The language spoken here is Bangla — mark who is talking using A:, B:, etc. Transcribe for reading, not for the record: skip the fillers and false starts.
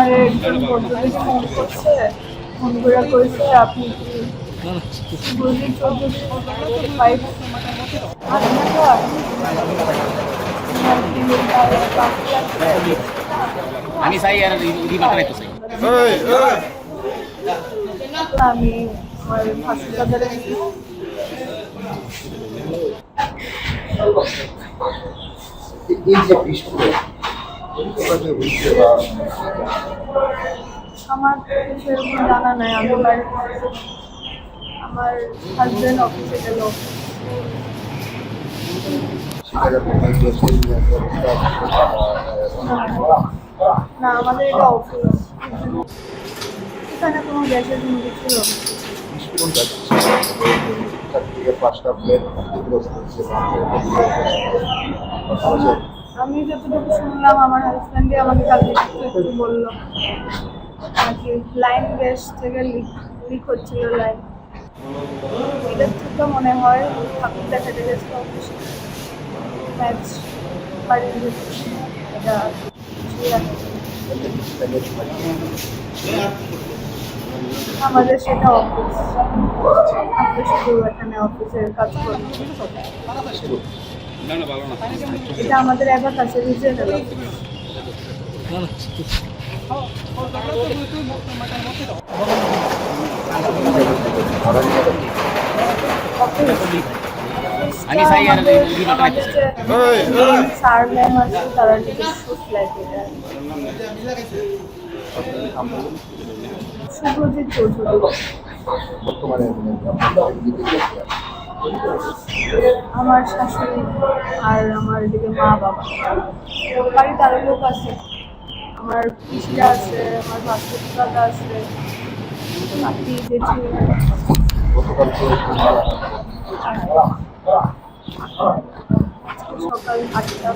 A: আমার একজন বন্ধুকে ফোন করছে, ফোন করে কইছে আপনি কি বুঝলি Chowdhury five
B: Ani saya di Bakar itu saya.
A: আমি আমার হাসপাতালে
C: এই যে বিস্ফোরণ
A: আমার সেরকম জানা নাই। আমি আমার হাজবেন্ড অফিসে গেল। না আমাদের এটা অফিস, এখানে কোনো গ্যাসের জিনিস ছিল না। আমি যতটুকু শুনলাম আমার হাজব্যান্ডই আমাকে কালকে একটু বললো নাকি লাইন গ্যাস থেকে লিক হচ্ছিল লাইন। এটার থেকে মনে হয় ঠাকুর দেখাতে গেছে অফিসে ম্যাচ বাড়ির এটা আমাদের সেটা অফিস, আমরা শুধু এখানে অফিসের কাজ করি। এটা আমাদের এবার কাছে regional
B: Ani saya di Bakar itu saya.
A: Sir ma'am আছে, তারা নিজস্ব ফ্ল্যাট। এটা শুভজিৎ চৌধুরী।
C: বর্তমানে
A: আমার শাশুড়ি আর আমার এদিকে মা বাবা, বাড়িতে আরো লোক আছে। আমার পিসিরা আছে, আমার ভাসুর দাদা আছে, নাতি জেঠি। সকাল 8টা।